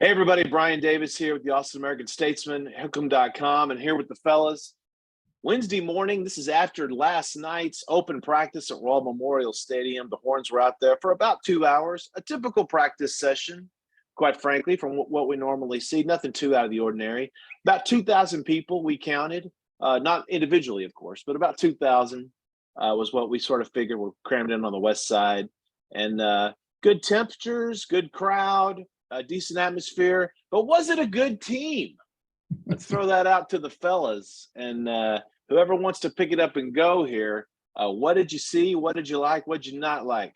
Hey, everybody. Brian Davis here with the Austin American-Statesman, Hookem.com, and here with the fellas. Wednesday morning, this is after last night's open practice at Royal Memorial Stadium. The Horns were out there for about 2 hours, a typical practice session, quite frankly, from what we normally see. Nothing too out of the ordinary. About 2,000 people we counted, not individually, of course, but about 2,000 was what we sort of figured were crammed in on the west side. And good temperatures, good crowd, a decent atmosphere, but was it a good team? Let's throw that out to the fellas, and whoever wants to pick it up and go here. What did you see? What did you like? What did you not like?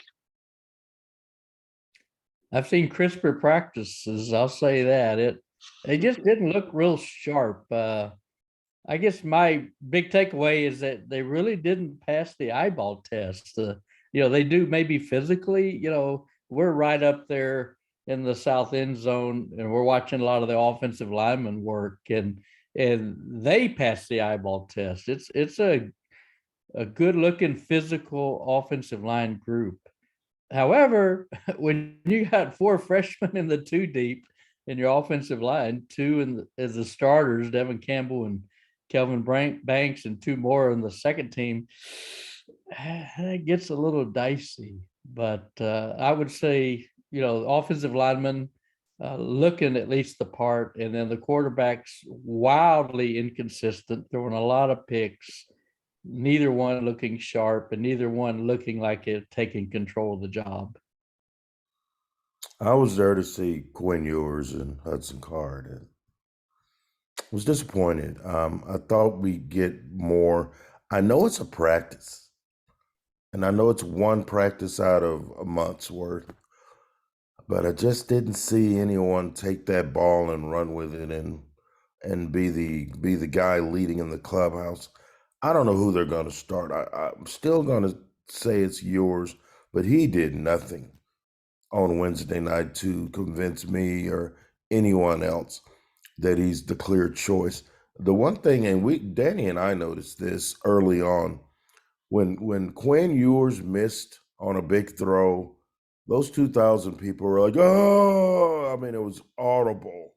I've seen crisper practices. I'll say that it just didn't look real sharp. I guess my big takeaway is that they really didn't pass the eyeball test. They do maybe physically. We're right up there in the south end zone, and we're watching a lot of the offensive linemen work, and they pass the eyeball test. It's a good looking physical offensive line group. However, when you got four freshmen in the two deep in your offensive line, two as the starters, Devin Campbell and Kelvin Banks, and two more in the second team, it gets a little dicey. But I would say, offensive linemen looking at least the part, and then the quarterbacks wildly inconsistent, throwing a lot of picks, neither one looking sharp and neither one looking like it taking control of the job. I was there to see Quinn Ewers and Hudson Card, and was disappointed. I thought we'd get more. I know it's a practice, and I know it's one practice out of a month's worth, but I just didn't see anyone take that ball and run with it and be the guy leading in the clubhouse. I don't know who they're going to start. I'm still going to say it's Ewers, but he did nothing on Wednesday night to convince me or anyone else that he's the clear choice. The one thing, and Danny and I noticed this early on, when Quinn Ewers missed on a big throw, those 2,000 people were like, oh, I mean, it was audible.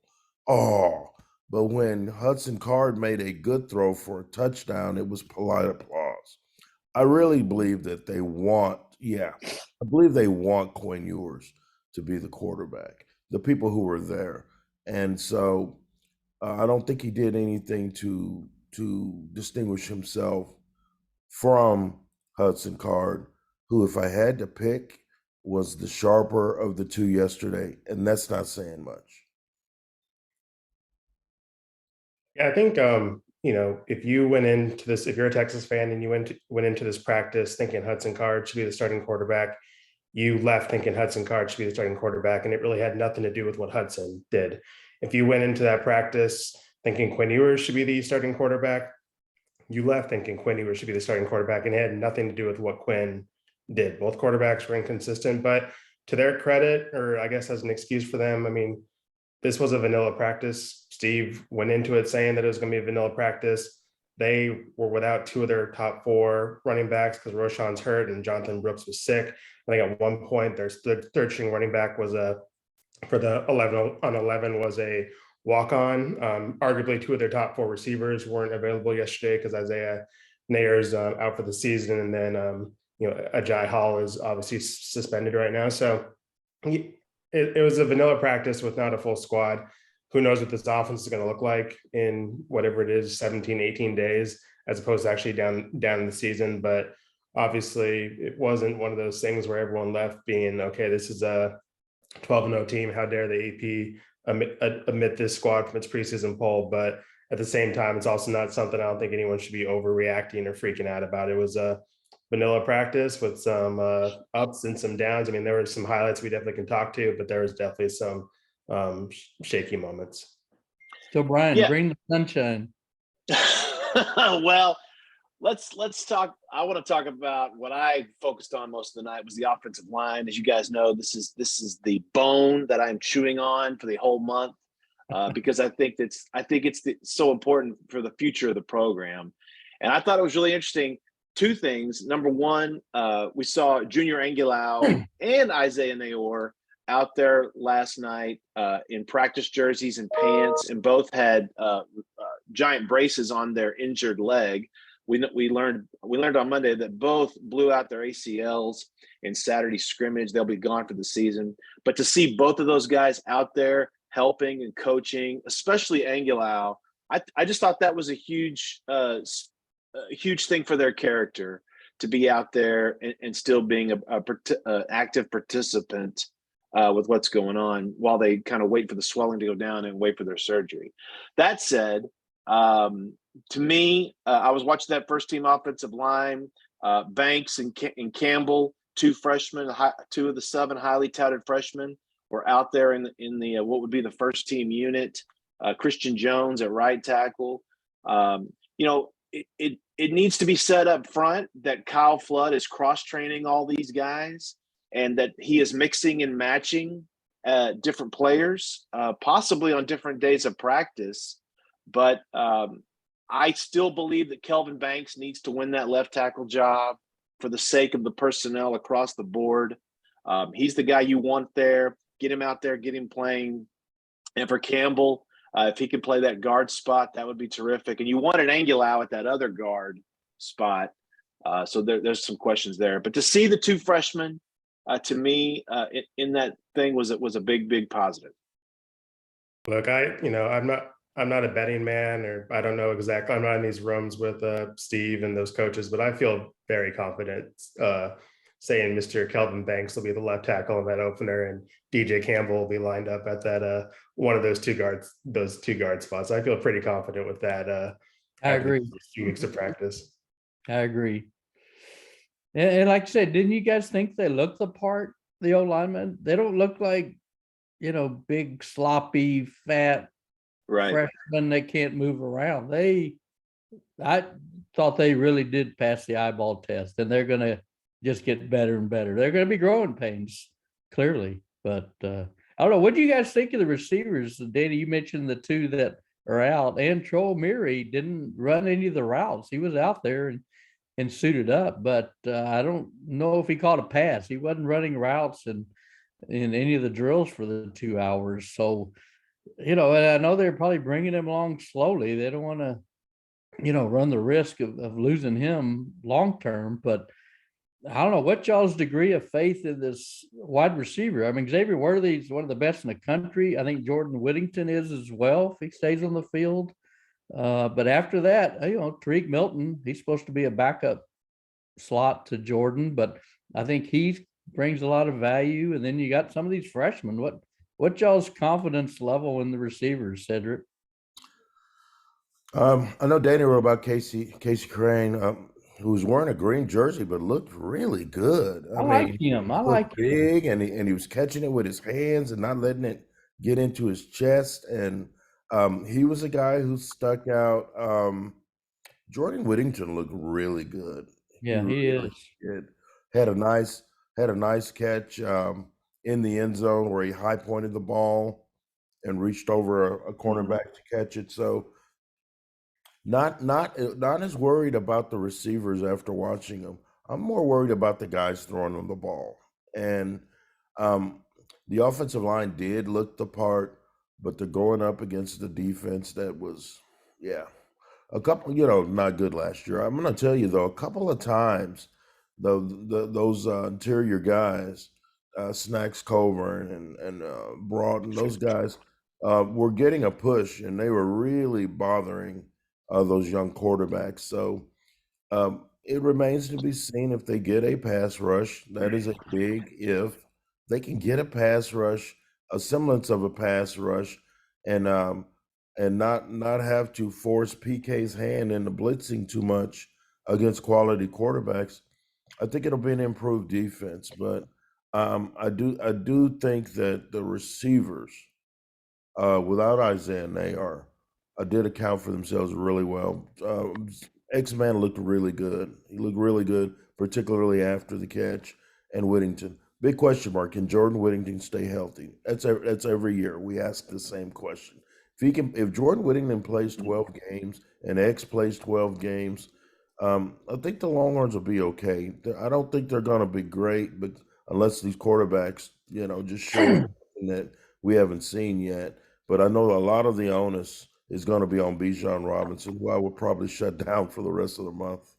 Oh, but when Hudson Card made a good throw for a touchdown, it was polite applause. I really believe that they want Quinn Ewers to be the quarterback, the people who were there. And so I don't think he did anything to distinguish himself from Hudson Card, who, if I had to pick, was the sharper of the two yesterday, and that's not saying much. Yeah, I think if you went into this, if you're a Texas fan and you went into this practice thinking Hudson Card should be the starting quarterback, you left thinking Hudson Card should be the starting quarterback, and it really had nothing to do with what Hudson did. If you went into that practice thinking Quinn Ewers should be the starting quarterback, you left thinking Quinn Ewers should be the starting quarterback, and it had nothing to do with what Quinn did. Both quarterbacks were inconsistent, but to their credit, or I guess as an excuse for them, I mean, this was a vanilla practice. Steve went into it saying that it was going to be a vanilla practice. They were without two of their top four running backs because Roschon's hurt and Jonathan Brooks was sick. I think at one point their third string running back was for the 11 on 11 was a walk-on. Arguably two of their top four receivers weren't available yesterday because Isaiah Nayer's out for the season, and then Ajay Hall is obviously suspended right now. So it was a vanilla practice with not a full squad. Who knows what this offense is going to look like in whatever it is, 17, 18 days, as opposed to actually down in the season. But obviously it wasn't one of those things where everyone left being, okay, this is a 12-0 team. How dare the AP omit this squad from its preseason poll? But at the same time, it's also not something I don't think anyone should be overreacting or freaking out about. It was a vanilla practice with some ups and some downs. I mean, there were some highlights we definitely can talk to, but there was definitely some shaky moments. So Brian, bring the sunshine. Well, let's talk. I want to talk about what I focused on most of the night was the offensive line. As you guys know, this is the bone that I'm chewing on for the whole month because I think it's so important for the future of the program. And I thought it was really interesting. Two things. Number one, we saw Junior Angulau and Isaiah Nayor out there last night in practice jerseys and pants, and both had giant braces on their injured leg. We learned on Monday that both blew out their ACLs in Saturday's scrimmage. They'll be gone for the season. But to see both of those guys out there helping and coaching, especially Angulau, I just thought that was a huge thing for their character, to be out there and still being a active participant with what's going on while they kind of wait for the swelling to go down and wait for their surgery. That said, to me, I was watching that first team offensive line, Banks and Campbell, two freshmen, two of the 7 highly touted freshmen were out there in the what would be the first team unit. Christian Jones at right tackle. It needs to be said up front that Kyle Flood is cross-training all these guys, and that he is mixing and matching different players, possibly on different days of practice. But I still believe that Kelvin Banks needs to win that left tackle job for the sake of the personnel across the board. He's the guy you want there. Get him out there, get him playing. And for Campbell, if he can play that guard spot, that would be terrific. And you want an Angulau at that other guard spot. So there's some questions there. But to see the two freshmen, to me, in that thing was a big positive. Look, I'm not a betting man, or I don't know exactly. I'm not in these rooms with Steve and those coaches, but I feel very confident saying Mr. Kelvin Banks will be the left tackle in that opener, and DJ Campbell will be lined up at that one of those two guard spots. I feel pretty confident with that. I agree. 2 weeks of practice. I agree. And like I said, didn't you guys think they looked the part, the old linemen? They don't look like, big, sloppy, fat freshmen that can't move around. I thought they really did pass the eyeball test, and they're going to just get better and better. They're going to be growing pains, clearly. But I don't know. What do you guys think of the receivers? Danny, you mentioned the 2 that are out, and Troy Meary didn't run any of the routes. He was out there and suited up, but I don't know if he caught a pass. He wasn't running routes in any of the drills for the 2 hours. So, and I know they're probably bringing him along slowly. They don't want to, run the risk of losing him long term. But I don't know, what y'all's degree of faith in this wide receiver? I mean, Xavier Worthy is one of the best in the country. I think Jordan Whittington is as well, if he stays on the field. But after that, Tariq Milton, he's supposed to be a backup slot to Jordan, but I think he brings a lot of value. And then you got some of these freshmen. What y'all's confidence level in the receivers, Cedric? I know Danny wrote about Casey Crane, who was wearing a green jersey but looked really good. I like him. I like big, and he was catching it with his hands and not letting it get into his chest. And he was a guy who stuck out. Jordan Whittington looked really good. Yeah, he really is. Did. Had a nice catch in the end zone where he high pointed the ball and reached over a cornerback to catch it. So not as worried about the receivers after watching them. I'm more worried about the guys throwing them the ball. And the offensive line did look the part, but they're going up against the defense that was, a couple, not good last year. I'm going to tell you, though, a couple of times, those interior guys, Snacks Coburn and Broughton, those guys were getting a push, and they were really bothering those young quarterbacks. So it remains to be seen if they get a pass rush. That is a big if. They can get a pass rush, a semblance of a pass rush, and not have to force PK's hand into blitzing too much against quality quarterbacks. I think it'll be an improved defense, but I do think that the receivers, without Isaiah Nayar, did account for themselves really well. X-Man looked really good. He looked really good, particularly after the catch. And Whittington, big question mark: can Jordan Whittington stay healthy? That's every year we ask the same question. If Jordan Whittington plays 12 games and X plays 12 games, I think the Longhorns will be okay. I don't think they're going to be great, but unless these quarterbacks, just show us something that we haven't seen yet. But I know a lot of the onus is going to be on Bijan Robinson, who I would probably shut down for the rest of the month.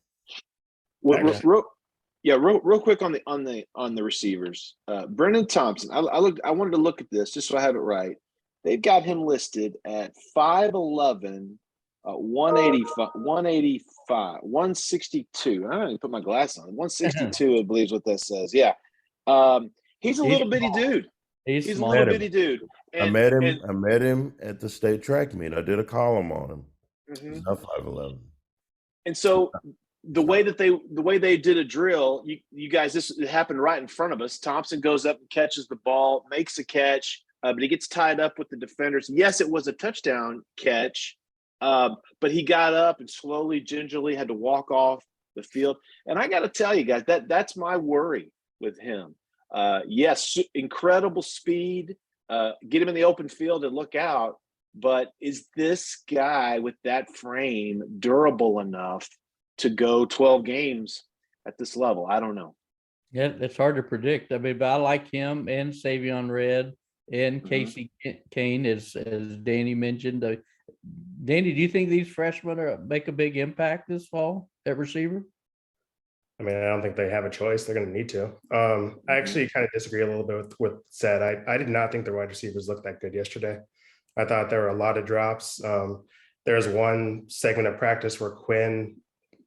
Real quick on the receivers. Brennan Thompson. I wanted to look at this just so I have it right. They've got him listed at 5'11", 185, 162. I don't even put my glasses on. 162, I believe is what that says. Yeah. He's a little bitty dude. He's a little bitty dude. I met him at the state track meet. I did a column on him. Mm-hmm. He's not 5'11". And so the way they did a drill, you guys, this happened right in front of us. Thompson goes up and catches the ball, makes a catch, but he gets tied up with the defenders. Yes, it was a touchdown catch, but he got up and slowly, gingerly had to walk off the field. And I got to tell you guys, that's my worry with him. Yes, incredible speed. Get him in the open field and look out. But is this guy with that frame durable enough to go 12 games at this level? I don't know. Yeah, it's hard to predict. I mean, but I like him and Savion Red and Casey Kane, as Danny mentioned. Danny, do you think these freshmen make a big impact this fall at receiver? I mean, I don't think they have a choice. They're going to need to. I actually kind of disagree a little bit with what said. I did not think the wide receivers looked that good yesterday. I thought there were a lot of drops. There's one segment of practice where Quinn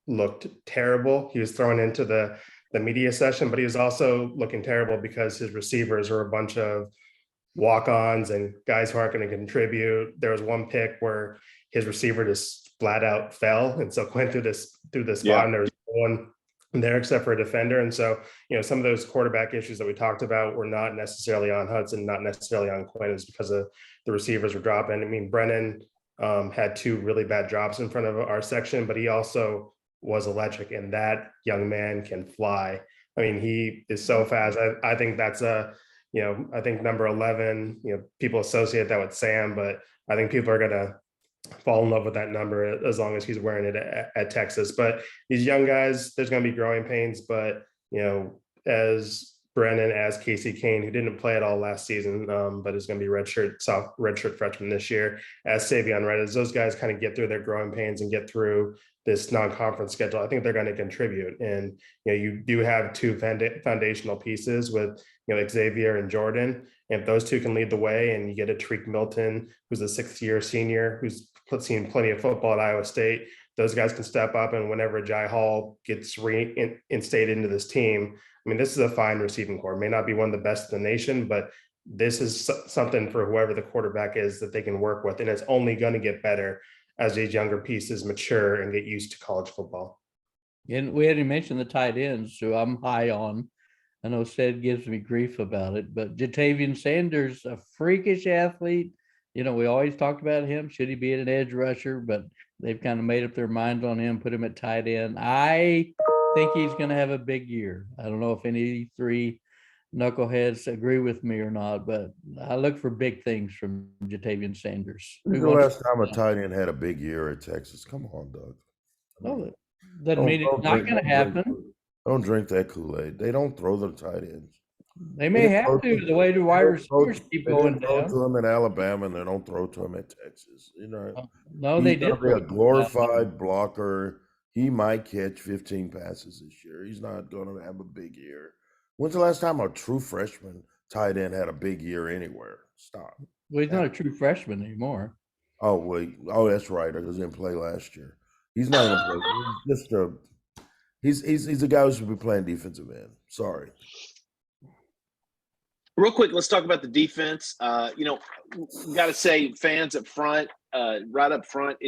looked terrible. He was thrown into the media session, but he was also looking terrible because his receivers are a bunch of walk-ons and guys who aren't going to contribute. There was one pick where his receiver just flat out fell, and so Quinn threw this spot, and there was no one there except for a defender. And so, some of those quarterback issues that we talked about were not necessarily on Hudson, not necessarily on Quinn, is because of the receivers were dropping. I mean, Brennan had two really bad drops in front of our section, but he also was electric, and that young man can fly. I mean, he is so fast. I think that's I think number 11, people associate that with Sam, but I think people are going to fall in love with that number as long as he's wearing it at Texas. But these young guys, there's going to be growing pains, but, as Brennan, as Casey Kane, who didn't play at all last season, but is going to be redshirt freshman this year, as Savion Red, as those guys kind of get through their growing pains and get through this non-conference schedule, I think they're going to contribute. And, you do have two foundational pieces with, Xavier and Jordan. And if those two can lead the way, and you get a Tariq Milton, who's a sixth-year senior, who's seen plenty of football at Iowa State, those guys can step up. And whenever Jai Hall gets reinstated into this team, I mean, this is a fine receiving corps. It may not be one of the best in the nation, but this is something for whoever the quarterback is that they can work with. And it's only going to get better as these younger pieces mature and get used to college football. And we hadn't mentioned the tight ends, who I'm high on. I know Sed gives me grief about it, but Jatavian Sanders, a freakish athlete. We always talked about him. Should he be an edge rusher? But they've kind of made up their minds on him, put him at tight end. I think he's going to have a big year. I don't know if any three knuckleheads agree with me or not, but I look for big things from Jatavian Sanders. When's the last time a tight end had a big year at Texas? Come on, Doug. No, doesn't mean it's not going to happen. Don't drink that Kool-Aid. They don't throw the tight ends. They may have to, the way the wide receivers keep going down. They don't throw to them in Alabama, and they don't throw to him at Texas. No, they did. Be a glorified blocker. He might catch 15 passes this year. He's not going to have a big year. When's the last time a true freshman tight end had a big year anywhere? Stop. Well, he's not a true freshman anymore. Oh, wait. Oh, that's right. He didn't play last year. He's not going to play. He's just he's a guy who should be playing defensive end. Sorry. Real quick, let's talk about the defense. Got to say, fans up front, right up front,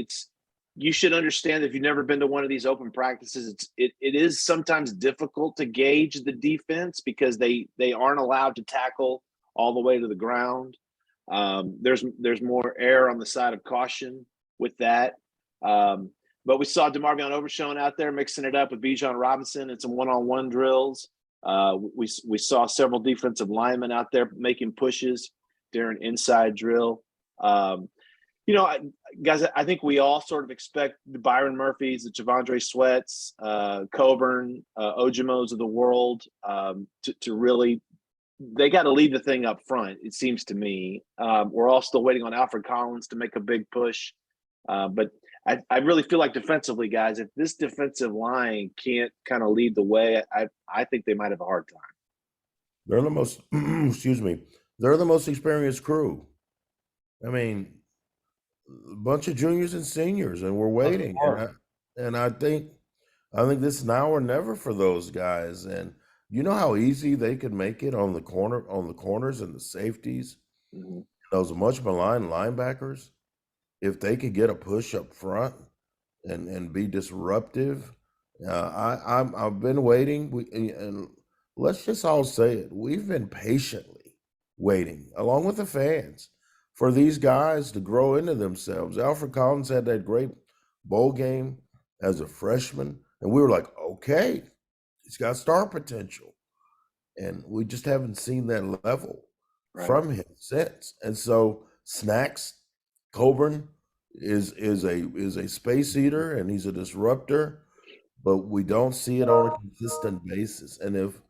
you should understand that if you've never been to one of these open practices, it is sometimes difficult to gauge the defense because they aren't allowed to tackle all the way to the ground. There's more air on the side of caution with that. But we saw DeMarvion Overshown out there mixing it up with Bijan Robinson and some one-on-one drills. We saw several defensive linemen out there making pushes during inside drill. Guys, I think we all sort of expect the Byron Murphys, the Javondre Sweats, Coburn, Ojimos of the world to really, they got to lead the thing up front, it seems to me. We're all still waiting on Alfred Collins to make a big push. But I really feel like defensively, guys, if this defensive line can't kind of lead the way, I think they might have a hard time. They're the most, excuse me, they're the most experienced crew. I mean, a bunch of juniors and seniors, and we're waiting. And I think this is now or never for those guys. And you know how easy they could make it on the corners and the safeties, those much maligned linebackers, if they could get a push up front and be disruptive. I've been waiting, and let's just all say it, we've been patiently waiting, along with the fans, for these guys to grow into themselves. Alfred Collins had that great bowl game as a freshman, and we were like, okay, he's got star potential. And we just haven't seen that level from him since. And so Snacks, Coburn is a space eater, and he's a disruptor, but we don't see it on a consistent basis. And if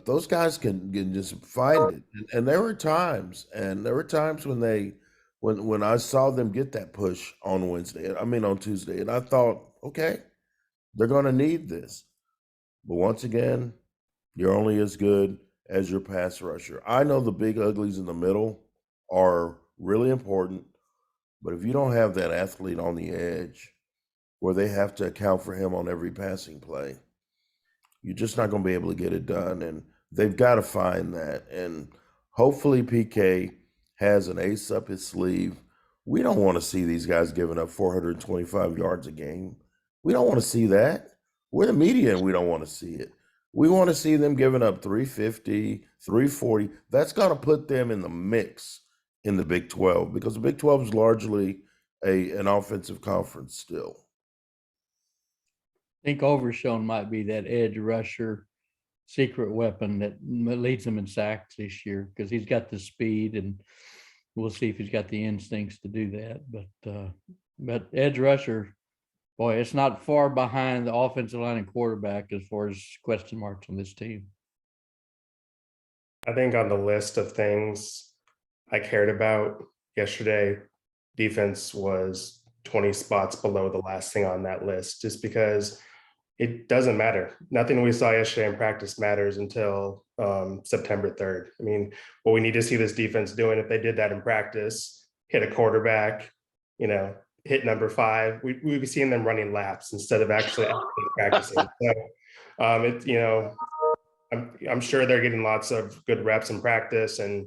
those guys can just find it, and there were times when I saw them get that push on Tuesday, and I thought, okay, they're going to need this. But once again, you're only as good as your pass rusher. I know the big uglies in the middle are really important, but if you don't have that athlete on the edge where they have to account for him on every passing play, you're just not going to be able to get it done. And they've got to find that. And hopefully PK has an ace up his sleeve. We don't want to see these guys giving up 425 yards a game. We don't want to see that. We're the media, and we don't want to see it. We want to see them giving up 350, 340. That's got to put them in the mix in the Big 12, because the Big 12 is largely an offensive conference still. I think Overshown might be that edge rusher secret weapon that leads them in sacks this year, because he's got the speed, and we'll see if he's got the instincts to do that. But edge rusher, boy, it's not far behind the offensive line and quarterback as far as question marks on this team. I think on the list of things I cared about yesterday, defense was 20 spots below the last thing on that list, just because it doesn't matter. Nothing we saw yesterday in practice matters until September 3rd. I mean, what we need to see this defense doing, if they did that in practice, hit a quarterback, hit number 5, we'd be seeing them running laps instead of actually practicing. So, I'm sure they're getting lots of good reps in practice and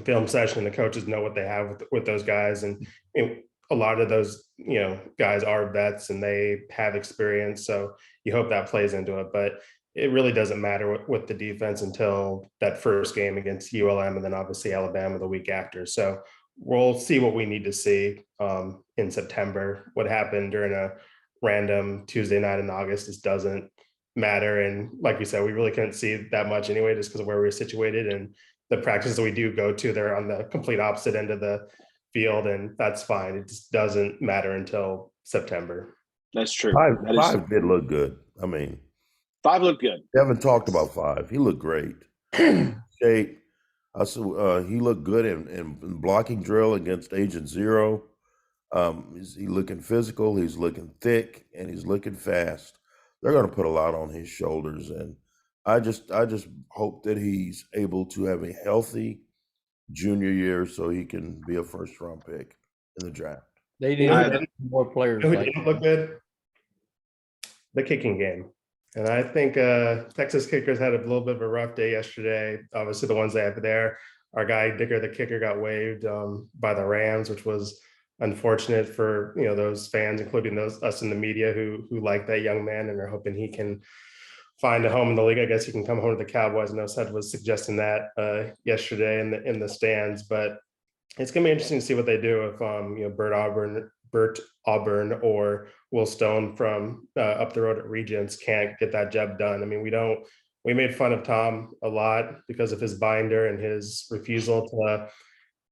film session. The coaches know what they have with those guys. And a lot of those, guys are vets and they have experience. So you hope that plays into it, but it really doesn't matter with the defense until that first game against ULM, and then obviously Alabama the week after. So we'll see what we need to see in September. What happened during a random Tuesday night in August just doesn't matter. And like you said, we really couldn't see that much anyway, just because of where we were situated, and the practices that we do go to, they're on the complete opposite end of the field, and that's fine. It just doesn't matter until September. That's true. Five did look good. I mean, 5 looked good. We haven't talked about 5. He looked great. Shape. He looked good in blocking drill against Agent Zero. He's looking physical, he's looking thick, and he's looking fast. They're going to put a lot on his shoulders, and I just hope that he's able to have a healthy junior year so he can be a first-round pick in the draft. They need more players. Who didn't look good? The kicking game. And I think Texas kickers had a little bit of a rough day yesterday. Obviously, the ones they have there, our guy Dicker, the kicker, got waived by the Rams, which was unfortunate for those fans, including us in the media who like that young man and are hoping he can find a home in the league. I guess he can come home to the Cowboys. I know Seth was suggesting that yesterday in the stands, but it's gonna be interesting to see what they do if Bert Auburn or Will Stone from up the road at Regents can't get that job done. I mean, we made fun of Tom a lot because of his binder and his refusal to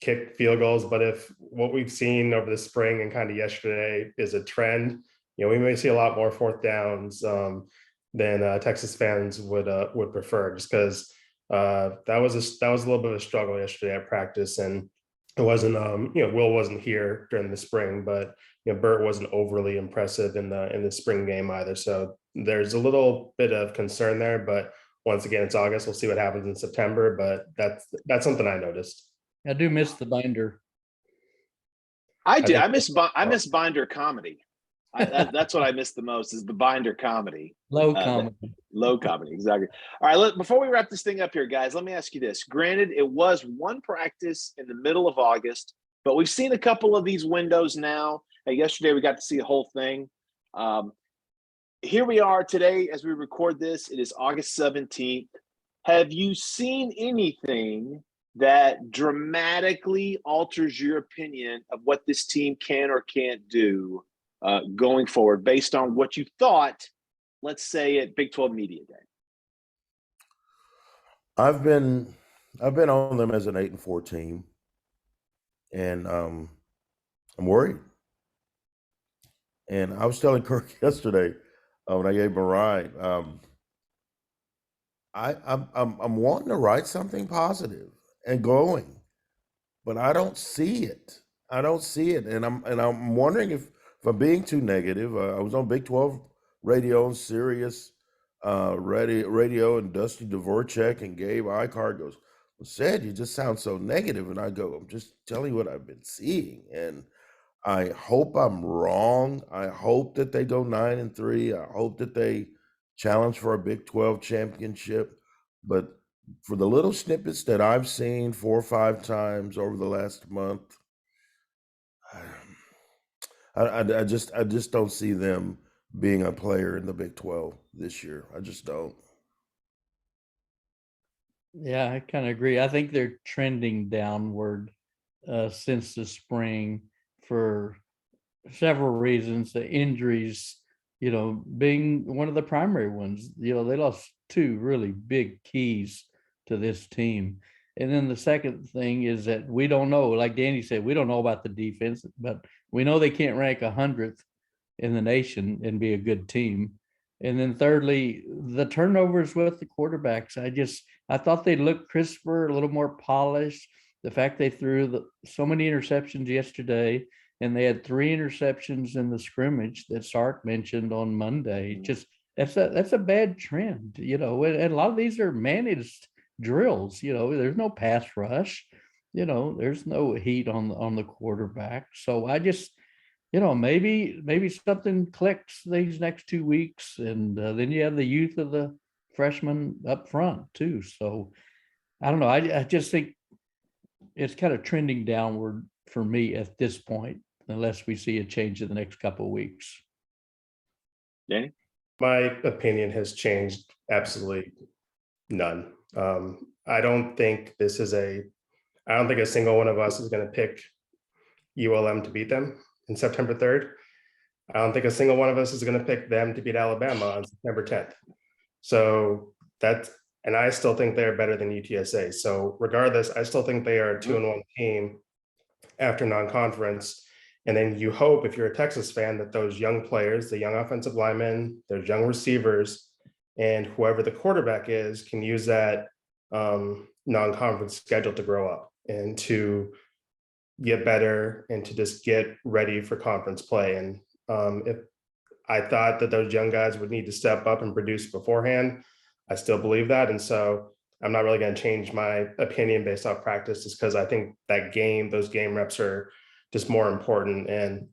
kick field goals, but if what we've seen over the spring and kind of yesterday is a trend, we may see a lot more fourth downs than Texas fans would prefer, just because that was a little bit of a struggle yesterday at practice, and it wasn't Will wasn't here during the spring, but Burt wasn't overly impressive in the spring game either. So there's a little bit of concern there, but once again, it's August. We'll see what happens in September, but that's something I noticed. I do miss the binder. I do. I miss binder comedy. That's what I miss the most is the binder comedy. Low comedy. Low comedy, exactly. All right, before we wrap this thing up here, guys, let me ask you this. Granted, it was one practice in the middle of August, but we've seen a couple of these windows now. Yesterday, we got to see the whole thing. Here we are today as we record this. It is August 17th. Have you seen anything that dramatically alters your opinion of what this team can or can't do going forward based on what you thought, let's say, at Big 12 Media Day? I've been on them as an 8-4 team, and I'm worried. And I was telling Kirk yesterday when I gave him a ride, I'm wanting to write something positive and glowing, but I don't see it. And I'm wondering if I'm being too negative. I was on Big 12 radio and Sirius radio, and Dusty Dvorak and Gabe Icard goes, "Well, Sid, you just sound so negative." And I go, "I'm just telling you what I've been seeing, and I hope I'm wrong. I hope that they go 9-3. I hope that they challenge for a Big 12 championship. But for the little snippets that I've seen 4 or 5 times over the last month, I just don't see them being a player in the Big 12 this year. I just don't." Yeah, I kind of agree. I think they're trending downward since the spring for several reasons. The injuries, being one of the primary ones. They lost 2 really big keys to this team. And then the second thing is that we don't know, like Danny said, we don't know about the defense, but we know they can't rank 100th in the nation and be a good team. And then thirdly, the turnovers with the quarterbacks. I thought they looked crisper, a little more polished. The fact they threw so many interceptions yesterday, and they had 3 interceptions in the scrimmage that Sark mentioned on Monday. That's a bad trend, and a lot of these are managed drills. There's no pass rush, there's no heat on the quarterback. So I just, maybe something clicks these next 2 weeks, and then you have the youth of the freshmen up front too. So I don't know. I just think it's kind of trending downward for me at this point, unless we see a change in the next couple of weeks. Danny? My opinion has changed absolutely none. I don't think a single one of us is going to pick ULM to beat them in September 3rd. I don't think a single one of us is going to pick them to beat Alabama on September 10th. So and I still think they're better than UTSA. So regardless, I still think they are a 2-1 team after non-conference. And then you hope, if you're a Texas fan, that those young players, the young offensive linemen, those young receivers, and whoever the quarterback is, can use that non-conference schedule to grow up and to get better and to just get ready for conference play. And if I thought that those young guys would need to step up and produce beforehand, I still believe that. And so I'm not really going to change my opinion based off practice, just because I think those game reps are just more important. And,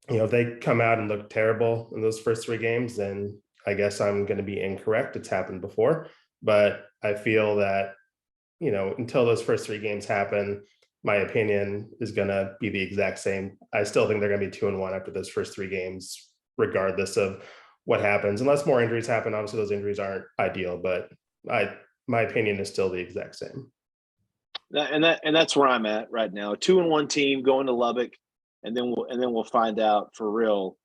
if they come out and look terrible in those first 3 games, then I guess I'm going to be incorrect. It's happened before, but I feel that, until those first 3 games happen, my opinion is going to be the exact same. I still think they're going to be 2-1 after those first 3 games, regardless of what happens, unless more injuries happen. Obviously, those injuries aren't ideal, but my opinion is still the exact same. And that's where I'm at right now. A 2-1 team going to Lubbock, and then we'll find out for real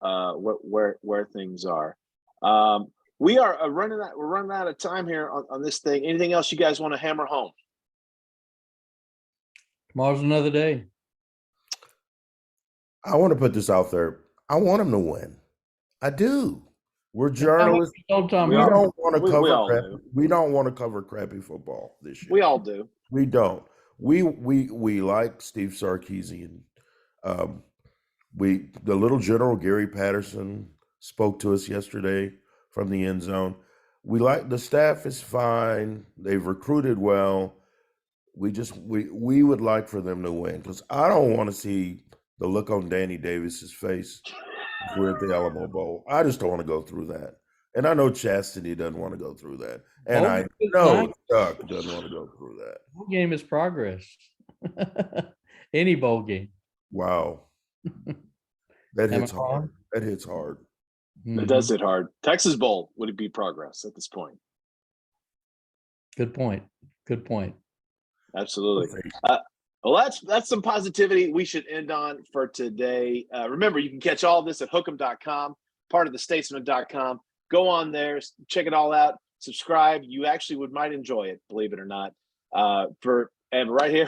where things are. We're running out of time here on this thing. Anything else you guys want to hammer home? Tomorrow's another day. I want to put this out there. I want them to win. I do. We're journalists. Don't tell We me. don't want to we cover all crap. do. We don't want to cover crappy football this year. We all do. We don't. We like Steve Sarkisian. The little general Gary Patterson spoke to us yesterday from the end zone. We like the staff is fine. They've recruited well. We would like for them to win because I don't want to see the look on Danny Davis's face if we're at the Alamo Bowl. I just don't want to go through that. And I know Chastity doesn't want to go through that. And I know Chuck doesn't want to go through that. Bowl game is progress. Any bowl game. Wow. That Am hits I wrong? hard. That hits hard. It does hit hard. Texas Bowl would it be progress at this point? Good point. Good point. Absolutely. Well, that's some positivity we should end on for today. Remember, you can catch all of this at hook'em.com, part of the statesman.com. Go on there, check it all out, subscribe. You actually might enjoy it, believe it or not. And right here,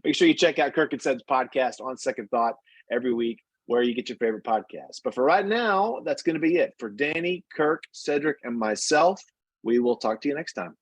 make sure you check out Kirk and Ced's podcast On Second Thought every week, where you get your favorite podcast. But for right now, that's going to be it. For Danny, Kirk, Cedric, and myself, we will talk to you next time.